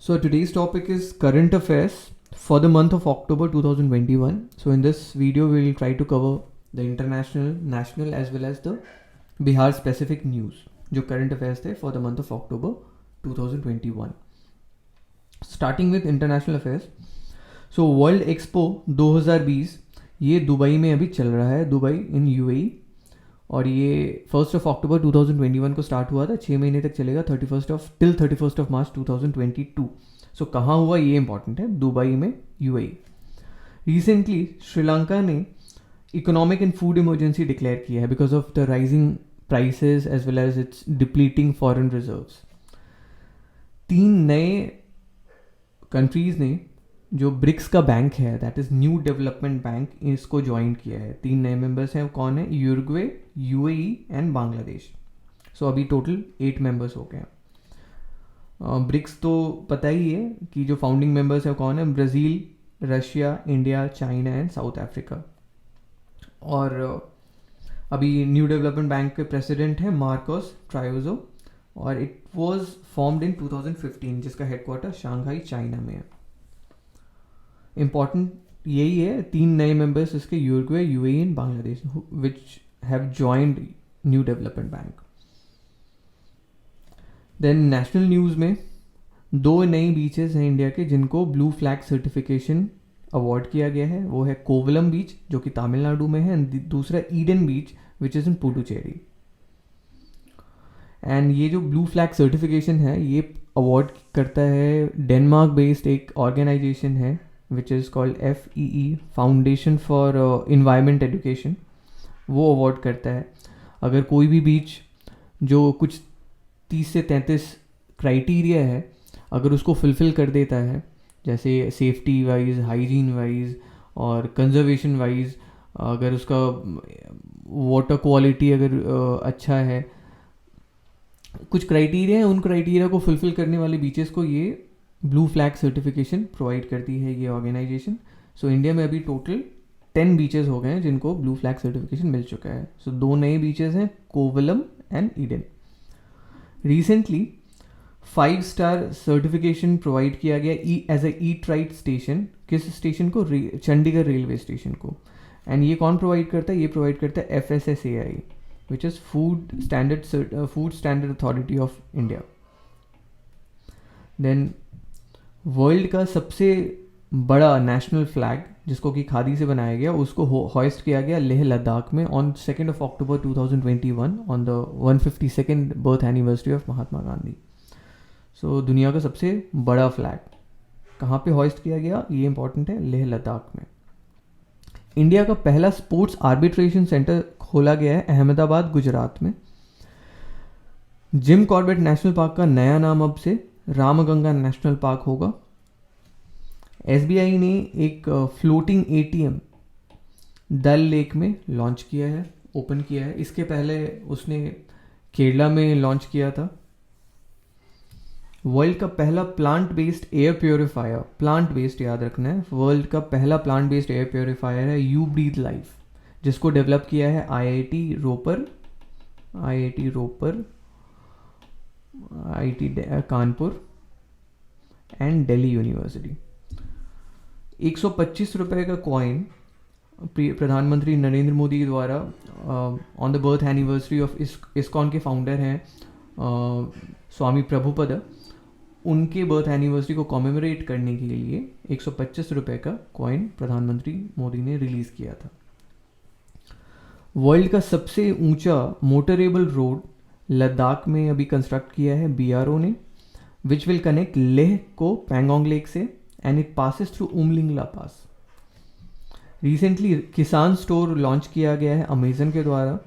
So today's topic is current affairs for the month of October 2021. So in this video we will try to cover the international, national as well as the Bihar specific news जो current affairs थे for the month of October 2021. Starting with international affairs. So World Expo 2020 ये Dubai में अभी चल रहा है, Dubai in UAE, और ये 1 अक्टूबर 2021 को स्टार्ट हुआ था, 6 महीने तक चलेगा, 31 मार्च 2022. सो कहाँ हुआ ये इंपॉर्टेंट है, दुबई में, यूएई. रिसेंटली श्रीलंका ने economic and food emergency declare किया है because of the rising prices as well as its depleting foreign reserves. 3 नए कंट्रीज ने जो ब्रिक्स का बैंक है, that is new development bank, इसको ज्वाइन किया है. 3 नए मेंबर्स हैं. कौन है? Uruguay, UAE and Bangladesh. So अभी टोटल 8 मेंबर्स हो गए हैं. ब्रिक्स तो पता ही है कि जो फाउंडिंग मेंबर्स हैं कौन है? Brazil, Russia, India, China and south Africa. और अभी न्यू डेवलपमेंट बैंक के प्रेसिडेंट हैं मार्कोस ट्रायोजो, और इट वाज फॉर्म्ड इन 2015, जिसका हेडक्वार्टर शंघाई, चाइना में है. इम्पॉर्टेंट यही है, 3 नए मेंबर्स इसके, Uruguay, UAE and Bangladesh, which have joined New development Bank. Then national news में 2 नई बीचेस हैं इंडिया के जिनको ब्लू फ्लैग सर्टिफिकेशन अवार्ड किया गया है. वो है कोवलम बीच जो कि तमिलनाडु में है, एंड दूसरा Eden beach which is in Puducherry. And ये जो ब्लू फ्लैग सर्टिफिकेशन है ये अवार्ड करता है डेनमार्क बेस्ड एक ऑर्गेनाइजेशन है which is called FEE, foundation for environment education. वो अवार्ड करता है. अगर कोई भी बीच जो कुछ 30 से 33 क्राइटेरिया है, अगर उसको फुलफ़िल कर देता है, जैसे सेफ्टी वाइज, हाइजीन वाइज और कंजर्वेशन वाइज, अगर उसका वाटर क्वालिटी अगर अच्छा है, कुछ क्राइटेरिया है, उन क्राइटेरिया को फुलफ़िल करने वाले बीचेस को ये ब्लू फ्लैग सर्टिफिकेशन प्रोवाइड करती है ये ऑर्गेनाइजेशन. सो इंडिया में अभी टोटल 10 बीचेस हो गए हैं जिनको ब्लू फ्लैग सर्टिफिकेशन मिल चुका है. सो 2 नए बीचेस हैं, Kovalam and Eden. Recently 5 star certification provide किया गया as a eat right station. किस स्टेशन को? चंडीगढ़ रेलवे स्टेशन को. एंड ये कौन प्रोवाइड करता है? ये प्रोवाइड करता है FSSAI, which is food standard authority of India. Then world का सबसे बड़ा नेशनल फ्लैग जिसको कि खादी से बनाया गया, उसको हॉइस्ट किया गया लेह लद्दाख में on 2 October 2021 on the 152nd birth anniversary of Mahatma Gandhi. So दुनिया का सबसे बड़ा फ्लैग कहाँ पे हॉइस्ट किया गया, ये इंपॉर्टेंट है, लेह लद्दाख में. इंडिया का पहला स्पोर्ट्स आर्बिट्रेशन सेंटर खोला गया है अहमदाबाद, गुजरात में. जिम कॉर्बेट नेशनल पार्क का नया नाम अब से रामगंगा नेशनल पार्क होगा. SBI ने एक फ्लोटिंग ATM डल लेक में लॉन्च किया है, ओपन किया है. इसके पहले उसने केरला में लॉन्च किया था. वर्ल्ड का पहला plant based air purifier, plant based याद रखना है, वर्ल्ड का पहला प्लांट बेस्ड एयर प्योरीफायर है यू ब्रीथ लाइफ, जिसको डेवलप किया है IIT Ropar, IIT Kanpur and Delhi university. 125 रुपये का कॉइन प्रधानमंत्री नरेंद्र मोदी द्वारा on the birth anniversary of ISKCON के फाउंडर हैं स्वामी प्रभुपद, उनके बर्थ एनिवर्सरी को कॉमेमोरेट करने के लिए 125 रुपये का कॉइन प्रधानमंत्री मोदी ने रिलीज़ किया था. वर्ल्ड का सबसे ऊंचा मोटरेबल रोड लद्दाख में अभी कंस्ट्रक्ट किया है BRO ने, विच विल कनेक्ट लेह को पैंगोंग लेक से, and it passes through Umlingla pass. Recently Kisan store launch किया गया है अमेजन के द्वारा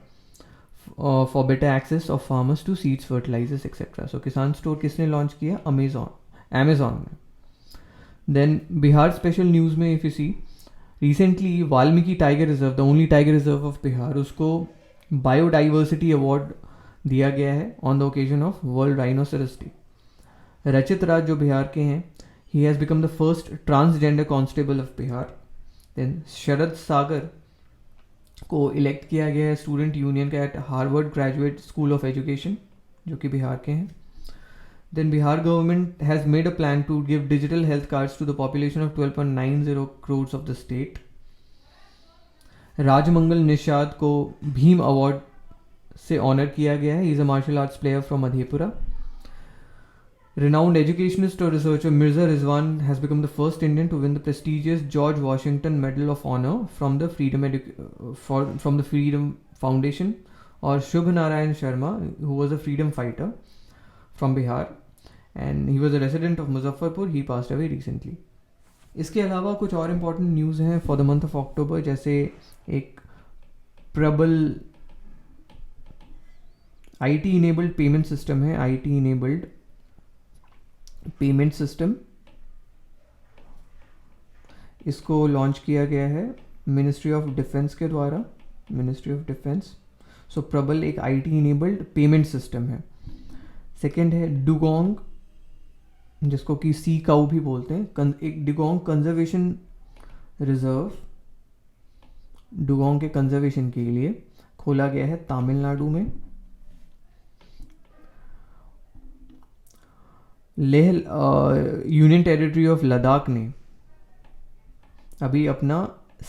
for better access of farmers to seeds, fertilizers etcetera. So Kisan store किसने लॉन्च किया? अमेजॉन में. देन बिहार स्पेशल न्यूज़ में if you see, recently Valmiki tiger reserve, the only tiger reserve of Bihar, उसको बायोडाइवर्सिटी अवार्ड दिया गया है on the occasion of world rhinoceros day. Rachit Raj जो बिहार के हैं, he has become the first transgender constable of Bihar. Then Sharad Sagar को elect किया गया है स्टूडेंट यूनियन का at Harvard graduate school of education, जो कि बिहार के हैं. Then Bihar government has made a plan to give digital health cards to the population of 12.90 crores of the state. Rajmangal Nishad को भीम अवार्ड से ऑनर किया गया है. He is a martial arts player from Madhepura. Renowned educationist or researcher Mirza Rizwan has become the first Indian to win the prestigious George Washington Medal of Honor from the Freedom Foundation. Or Shubh Narayan Sharma, who was a freedom fighter from Bihar, and he was a resident of Muzaffarpur. He passed away recently. इसके अलावा कुछ और important news हैं for the month of October, जैसे एक प्रबल IT enabled payment system है. IT enabled payment system, इसको लॉन्च किया गया है मिनिस्ट्री ऑफ डिफेंस के द्वारा. Ministry of defence. सो प्रबल एक IT इनेबल्ड पेमेंट सिस्टम है. सेकेंड है डुगोंग, जिसको कि सी काउ भी बोलते हैं. एक डुगोंग कंजर्वेशन रिजर्व डुगोंग के कंजर्वेशन के लिए खोला गया है तमिलनाडु में. Leh union territory of Ladakh ने अभी अपना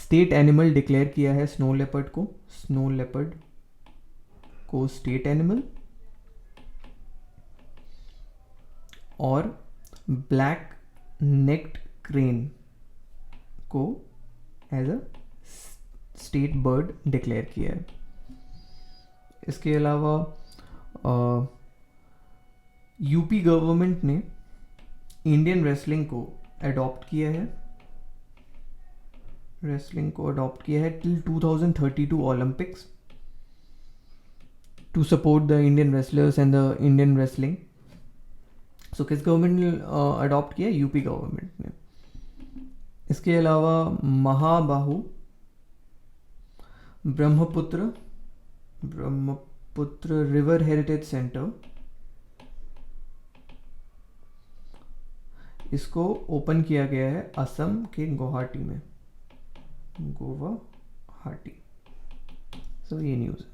स्टेट एनिमल डिक्लेयर किया है स्नो लेपर्ड को. स्नो लेपर्ड को स्टेट एनिमल, और ब्लैक नेक्ड क्रेन को as a state bird declare किया है. इसके अलावा यूपी गवर्नमेंट ने इंडियन रेसलिंग को अडॉप्ट किया है. रेसलिंग को अडॉप्ट किया है till 2032 Olympics to support the Indian wrestlers and the Indian wrestling. So किस गवर्नमेंट ने अडॉप्ट किया? यूपी गवर्नमेंट ने. इसके अलावा महाबाहु ब्रह्मपुत्र रिवर हेरिटेज सेंटर, इसको ओपन किया गया है असम के गुवाहाटी में. सो ये न्यूज़ है.